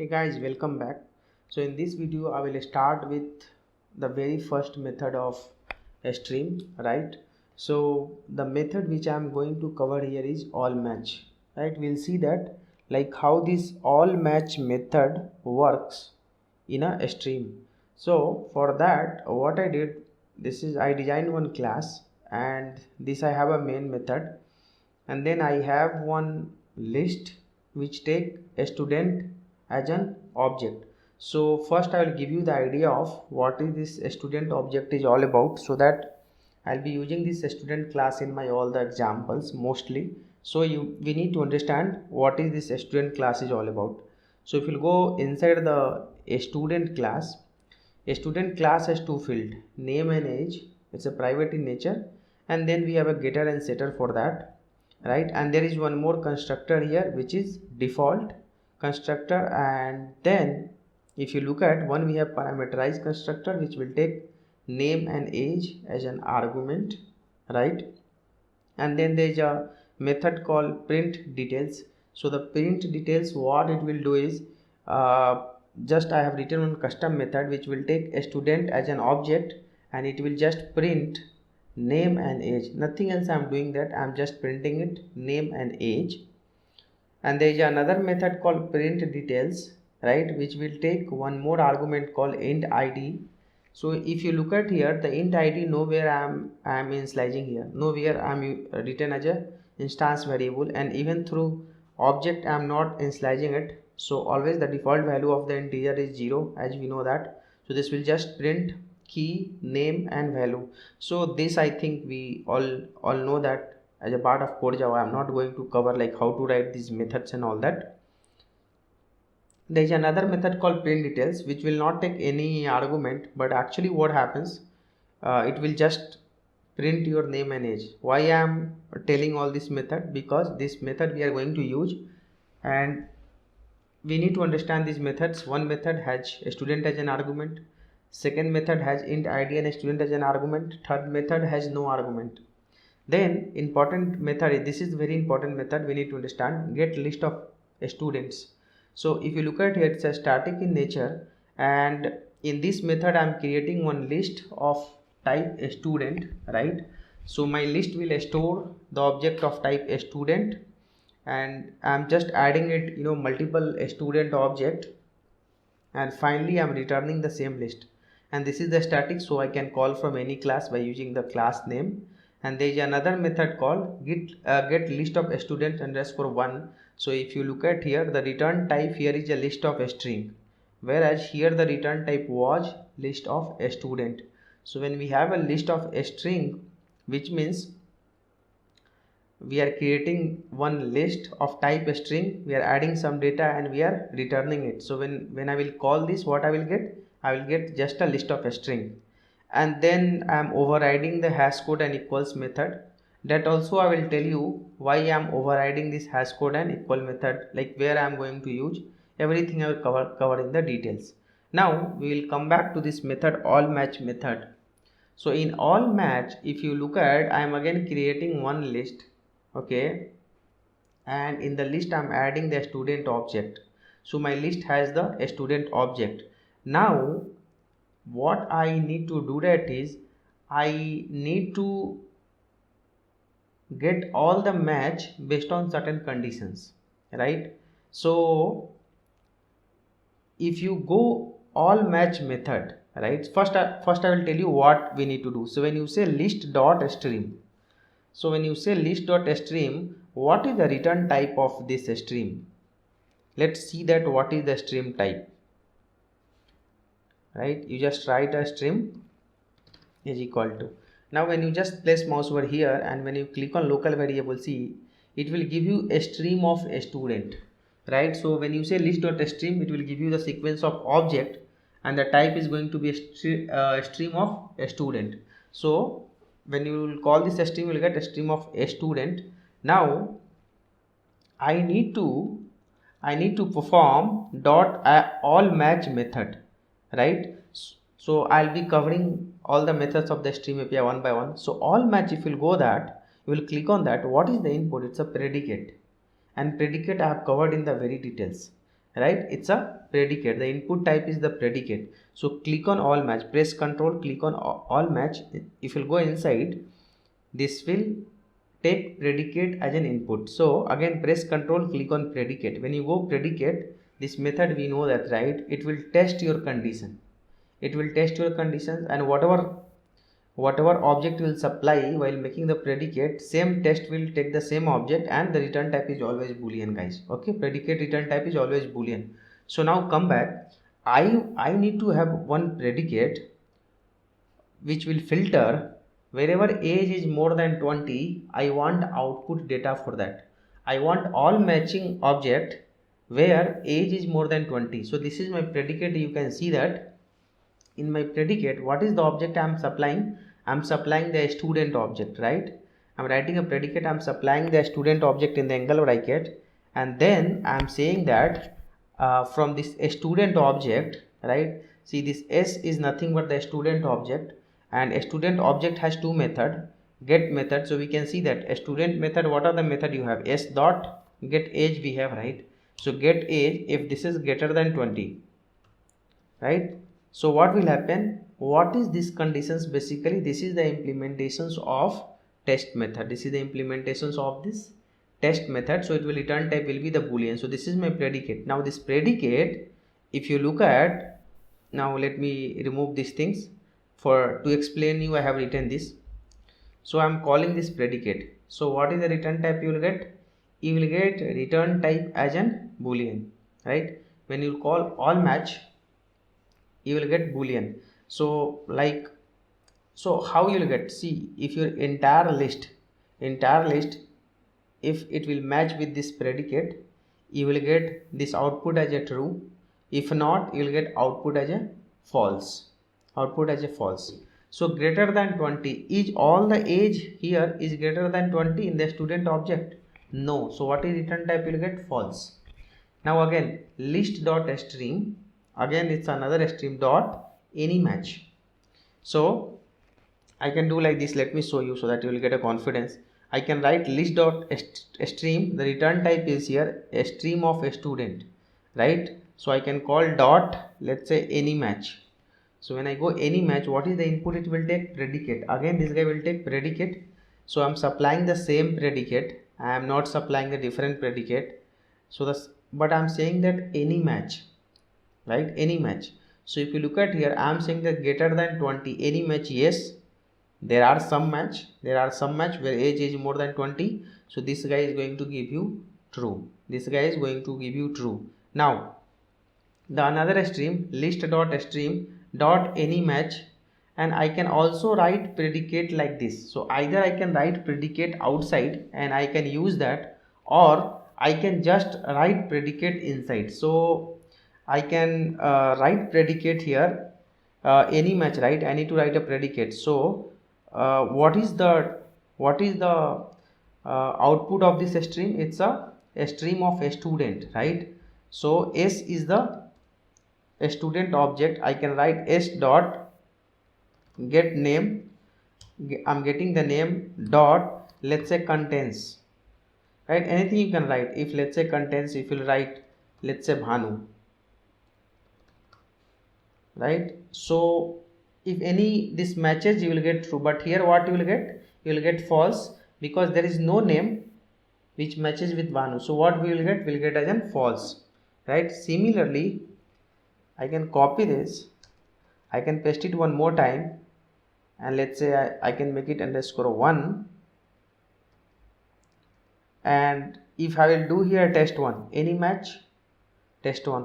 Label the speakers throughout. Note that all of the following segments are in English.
Speaker 1: Hey guys, welcome back. So in this video I will start with the very first method of a stream, right? So the method which I am going to cover here is all match, right? We'll see that like how this all match method works in a stream. So for that what I did, this is I designed one class, and this I have a main method, and then I have one list which take a student as an object. So first I will give you the idea of what is this student object is all about, so that I'll be using this student class in my all the examples mostly. So we need to understand what is this student class is all about. So if you go inside the student class, a student class has two field, name and age. It's a private in nature, and then we have a getter and setter for that, right? And there is one more constructor here which is default constructor. And then if you look at one, we have parameterized constructor which will take name and age as an argument, right? And then there is a method called print details. So the print details, what it will do is, just I have written one custom method which will take a student as an object, and it will just print name and age, nothing else. I'm doing that, I'm just printing it, name and age. And there is another method called print details, right, which will take one more argument called int id. So if you look at here, the int id, nowhere I'm initializing here, nowhere I'm written as a instance variable, and even through object I'm not initializing it. So always the default value of the integer is 0, as we know that. So this will just print key, name and value. So this I think we all know that as a part of core Java. I'm not going to cover like how to write these methods and all that. There is another method called print details which will not take any argument, but actually what happens, it will just print your name and age. Why I am telling all this method? Because this method we are going to use, and we need to understand these methods. One method has a student as an argument, second method has int id and a student as an argument, third method has no argument. Then important method, this is very important method we need to understand, get list of students. So if you look at here, it's a static in nature, and in this method I'm creating one list of type student, right? So my list will store the object of type student, and I'm just adding it, multiple student object, and finally I'm returning the same list. And this is the static, so I can call from any class by using the class name. And there is another method called get list of student underscore one. So if you look at here, the return type here is a list of a string, whereas here the return type was list of a student. So when we have a list of a string, which means we are creating one list of type string, we are adding some data and we are returning it. So when I will call this, what I will get just a list of a string. And then I am overriding the hash code and equals method. That also I will tell you why I am overriding this hash code and equal method, like where I am going to use everything. I will cover in the details. Now we will come back to this method, all match method. So in all match, if you look at, I am again creating one list, okay, and in the list I'm adding the student object. So my list has the student object. Now what I need to do that is, I need to get all the match based on certain conditions, right? So if you go all match method, right, first I will tell you what we need to do. So when you say list dot stream, so when you say list dot stream, what is the return type of this stream? Let's see that what is the stream type, right? You just write a stream is equal to. Now when you just place mouse over here and when you click on local variable, see, it will give you a stream of a student, right? So when you say list dot stream, it will give you the sequence of object, and the type is going to be a stream of a student. So when you will call this stream, you will get a stream of a student. Now I need to perform dot all match method, right? So I'll be covering all the methods of the stream API one by one. So all match, if you'll go that, you will click on that. What is the input? It's a predicate, and predicate I have covered in the very details. right? It's a predicate. The input type is the predicate. So click on all match, press control, click on all match. If you'll go inside, this will take predicate as an input. So again press control, click on predicate. When you go predicate, this method we know that, right? It will test your condition. It will test your conditions, and whatever object will supply while making the predicate, same test will take the same object, and the return type is always boolean, guys. Okay, predicate return type is always boolean. So now come back. I need to have one predicate which will filter wherever age is more than 20. I want output data for that. I want all matching object where age is more than 20. So this is my predicate. You can see that in my predicate, what is the object I am supplying? I am supplying the student object, right? I am writing a predicate, I am supplying the student object in the angle bracket, and then I am saying that from this student object, right? See, this S is nothing but the student object, and a student object has two method, get method. So we can see that a student method, what are the method you have? S dot get age we have, right? So get age, if this is greater than 20, right? So what will happen? What is this conditions? Basically this is the implementations of test method. This is the implementations of this test method. So it will return type will be the boolean. So this is my predicate. Now this predicate, if you look at, now let me remove these things. For to explain you, I have written this. So I am calling this predicate. So what is the return type you will get? You will get return type as an boolean, right? When you call all match, you will get boolean. So like, so how you will get? See, if your entire list, if it will match with this predicate, you will get this output as a true. If not, you will get output as a false. So greater than 20, is all the age here is greater than 20 in the student object? No. So what is return type? You will get false. Now again, list dot string, again it's another string dot any match. So I can do like this. Let me show you so that you will get a confidence. I can write list dot stream. The return type is here a stream of a student, right? So I can call dot, let's say any match. So when I go any match, what is the input? It will take predicate. Again this guy will take predicate. So I'm supplying the same predicate. I am not supplying the different predicate. So this, but I'm saying that any match, right? Any match. So if you look at here, I'm saying that greater than 20, any match, yes. There are some match where age is more than 20. So this guy is going to give you true. Now the another stream, list dot stream dot any match, and I can also write predicate like this. So either I can write predicate outside and I can use that, or I can just write predicate inside. So I can write predicate here, any match, right? I need to write a predicate. So what is the output of this stream? It's a stream of a student, right? So S is the student object. I can write S dot get name. I'm getting the name dot, let's say contains, right? Anything you can write. If let's say contains, if you'll write, let's say Bhanu, right? So if any this matches, you will get true, but here what you will get? You will get false, because there is no name which matches with Bhanu. So what we will get? We'll get as an false, right? Similarly, I can copy this, I can paste it one more time, and let's say I can make it underscore 1, and if I will do here test 1, any match, test 1,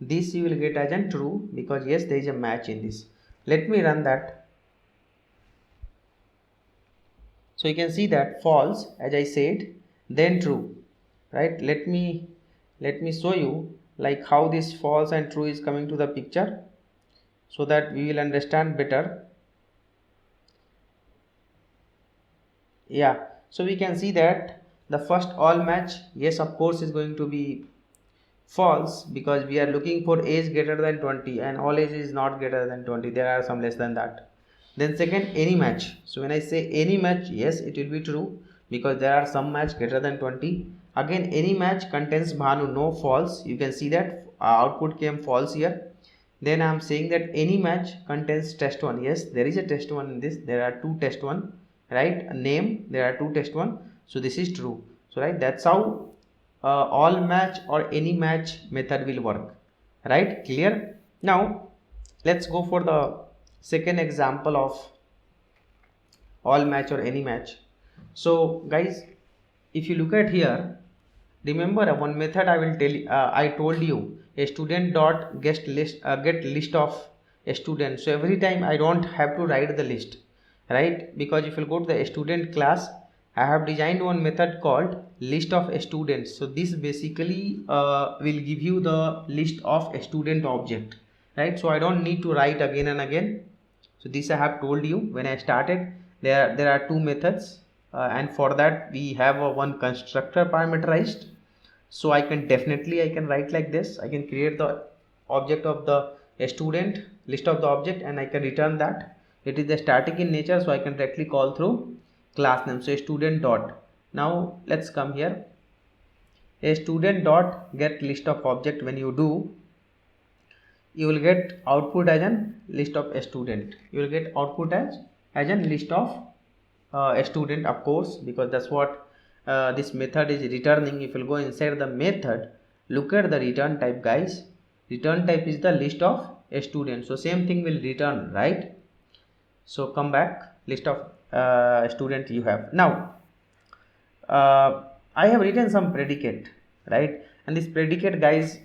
Speaker 1: this you will get as an true, because yes, there is a match in this. Let me run that. So you can see that false, as I said, then true, right? Let me show you like how this false and true is coming to the picture, so that we will understand better. Yeah, so we can see that the first all match, yes, of course, is going to be false, because we are looking for age greater than 20, and all age is not greater than 20. There are some less than that. Then second, any match. So when I say any match, yes, it will be true, because there are some match greater than 20. Again, any match contains Bhanu, no, false. You can see that output came false here. Then I am saying that any match contains test1. Yes, there is a test1 in this. There are two test1, right? A name, there are two test1. So this is true. So right, that's how all match or any match method will work, right? Clear? Now let's go for the second example of all match or any match. So guys, if you look at here, remember one method I will tell you, I told you a student dot get list of a student. So every time I don't have to write the list, right? Because if you go to the student class, I have designed one method called list of students. So this basically will give you the list of a student object, right? So I don't need to write again and again. So this I have told you when I started. There are two methods, and for that we have one constructor parameterized. So I can write like this. I can create the object of the student, list of the object, and I can return that. It is the static in nature, so I can directly call through class name. So student dot. Now let's come here. A student dot get list of object. When you do, you will get output as an list of a student. You will get output as a list of a student, of course, because that's what this method is returning. If you go inside the method, look at the return type, guys. Return type is the list of a student. So same thing will return, right? So come back, list of student you have. Now I have written some predicate, right? And this predicate, guys,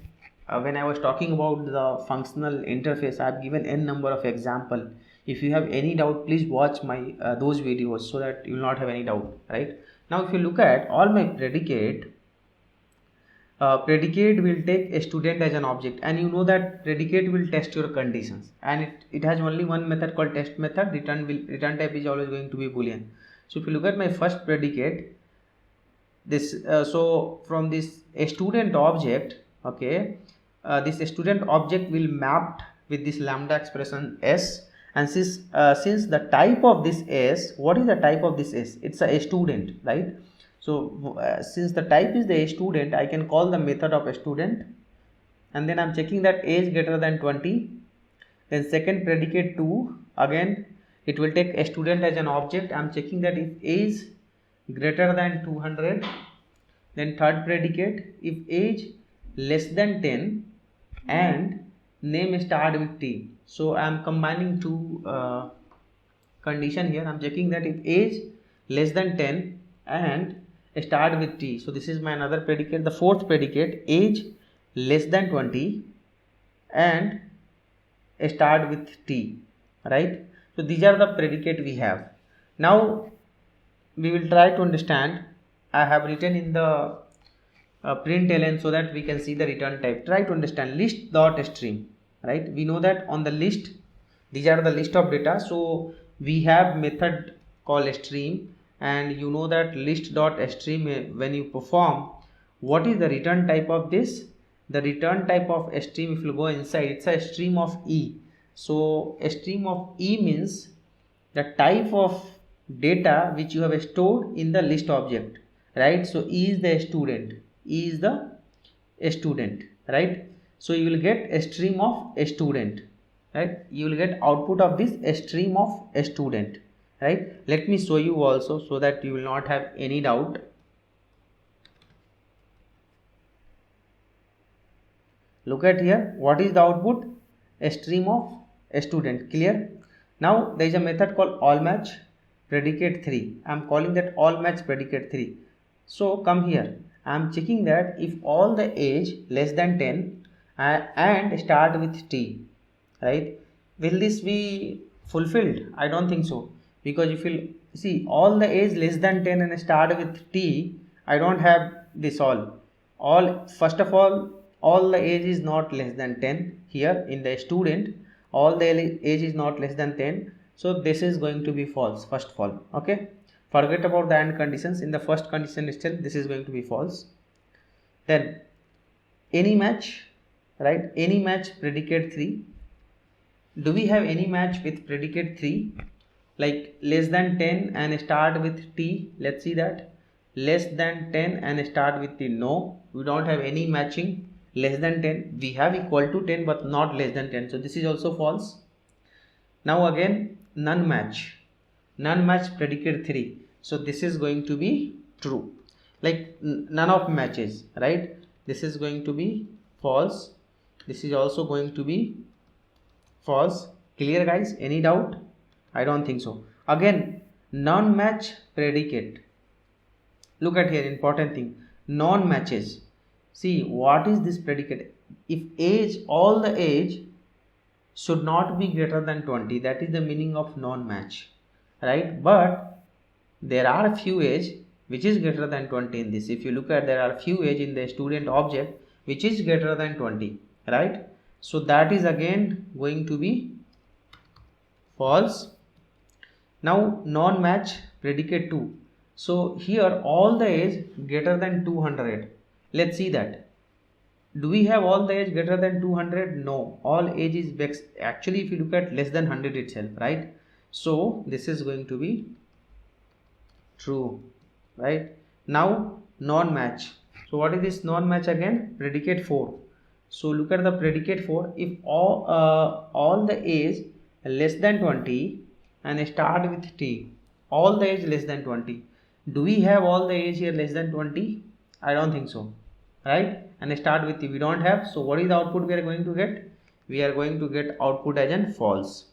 Speaker 1: when I was talking about the functional interface, I have given n number of example. If you have any doubt, please watch my those videos so that you will not have any doubt, right? Now if you look at all my predicate, predicate will take a student as an object, and you know that predicate will test your conditions, and it has only one method called test method. Return type is always going to be boolean. So if you look at my first predicate, this so from this a student object, okay, this student object will mapped with this lambda expression s. And since the type of this s, what is the type of this s? It's a student, right? So since the type is the student, I can call the method of a student, and then I'm checking that age greater than 20. Then second predicate 2, again it will take a student as an object. I'm checking that if age greater than 200. Then third predicate, if age less than 10 and name start with T. So I am combining two condition here. I am checking that if age less than 10 and start with T. So this is my another predicate. The fourth predicate, age less than 20 and start with T, right? So these are the predicate we have. Now we will try to understand. I have written in the println so that we can see the return type. Try to understand list dot stream, right? We know that on the list, these are the list of data. So we have method called stream, and you know that list dot stream, when you perform, what is the return type of this? The return type of a stream, if you go inside, it's a stream of E. So a stream of E means the type of data which you have stored in the list object, right? So E is the student, E is the student, right? So you will get a stream of a student, right? You will get output of this a stream of a student, right? Let me show you also so that you will not have any doubt. Look at here, what is the output? A stream of a student. Clear? Now there is a method called all match predicate 3. I am calling that all match predicate 3. So come here, I am checking that if all the age less than 10 and start with T, right? Will this be fulfilled? I don't think so, because if you see all the age less than 10 and start with T, I don't have this all. First of all the age is not less than 10 here in the student. All the age is not less than 10, so this is going to be false, first of all. Okay, forget about the AND conditions. In the first condition itself, this is going to be false. Then any match, right? Any match predicate 3. Do we have any match with predicate 3, like less than 10 and start with T? Let's see that. Less than 10 and start with T. No, we don't have any matching less than 10, we have equal to 10 but not less than 10, so this is also false. Now again, none match predicate 3, so this is going to be true, like none of matches, right? This is going to be false, this is also going to be false. Clear guys? Any doubt? I don't think so. Again, non-match predicate. Look at here, important thing, non-matches. See, what is this predicate? If age, all the age should not be greater than 20, that is the meaning of non-match, right? But there are few age which is greater than 20 in this. If you look at, there are few age in the student object which is greater than 20, right? So that is again going to be false. Now non-match predicate 2. So here all the age greater than 200. Let's see that. Do we have all the age greater than 200? No, all age is actually, if you look at, less than 100 itself, right? So this is going to be true, right? Now non-match. So what is this non-match again? Predicate 4. So look at the predicate 4. If all the age less than 20 and start with T, all the age less than 20. Do we have all the age here less than 20? I don't think so, right? And start with T, we don't have. So what is the output we are going to get? We are going to get output as an false.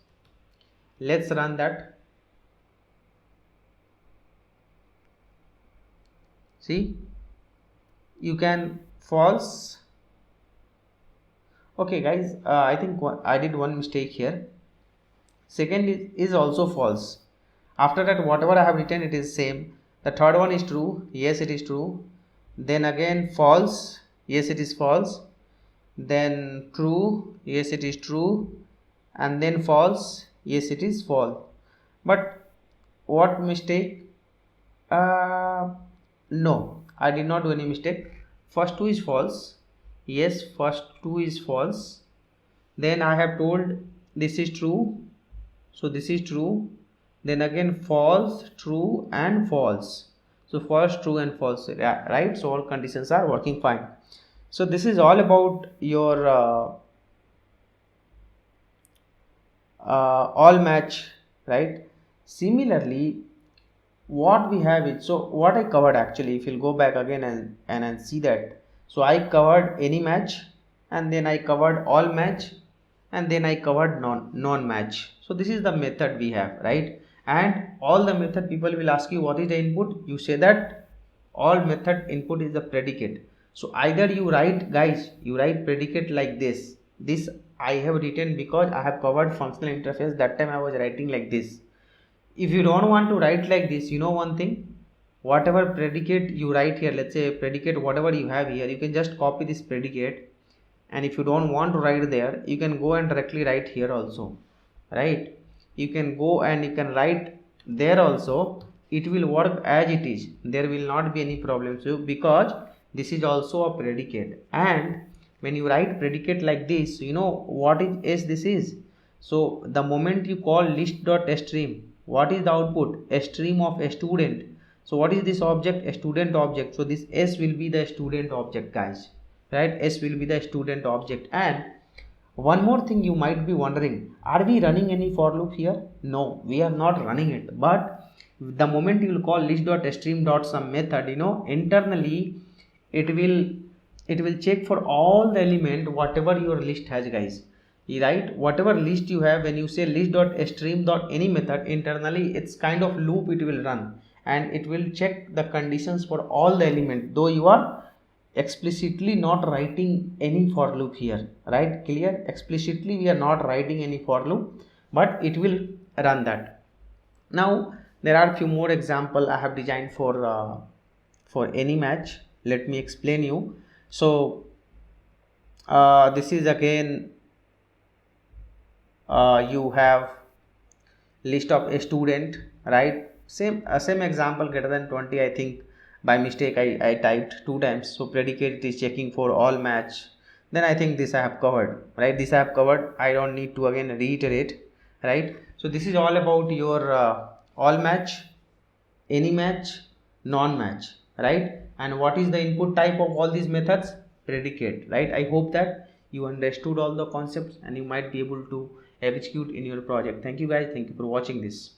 Speaker 1: Let's run that. See, you can false. Okay guys, I think I did one mistake here. Second is also false. After that, whatever I have written, it is same. The third one is true. Yes, it is true. Then again false. Yes, it is false. Then true. Yes, it is true. And then false. Yes, it is false. But what mistake? No, I did not do any mistake. First two is false. Yes, first two is false. Then I have told this is true, so this is true. Then again false, true and false. So false, true and false, right? So all conditions are working fine. So this is all about your all match, right? Similarly, what we have is, so what I covered actually, if you'll go back again and see that, so I covered any match, and then I covered all match, and then I covered non-match. So this is the method we have, right? And all the method, people will ask you what is the input, you say that all method input is the predicate. So either you write, guys, you write predicate like this I have written because I have covered functional interface, that time I was writing like this. If you don't want to write like this, you know one thing, whatever predicate you write here, let's say predicate whatever you have here, you can just copy this predicate, and if you don't want to write there, you can go and directly write here also, right? You can go and you can write there also, it will work as it is, there will not be any problem. So because this is also a predicate, and when you write predicate like this, you know what is this is. So the moment you call list.stream, what is the output? A stream of a student. So what is this object? A student object. So this S will be the student object, guys, right? S will be the student object. And one more thing you might be wondering, are we running any for loop here? No, we are not running it. But the moment you will call list.stream.some method, you know, internally it will check for all the element whatever your list has, guys, right? Whatever list you have, when you say list.stream.any method, internally it's kind of loop it will run, and it will check the conditions for all the element, though you are explicitly not writing any for loop here, right? Clear? Explicitly we are not writing any for loop, but it will run that. Now there are few more example I have designed for any match. Let me explain you. So this is again you have list of a student, right? Same example, greater than 20. I think by mistake I typed 2 times. So predicate is checking for all match. Then I think this I have covered, right? This I have covered, I don't need to again reiterate, right? So this is all about your all match, any match, non-match, right? And what is the input type of all these methods? predicate, right? I hope that you understood all the concepts and you might be able to execute in your project. Thank you guys, thank you for watching this.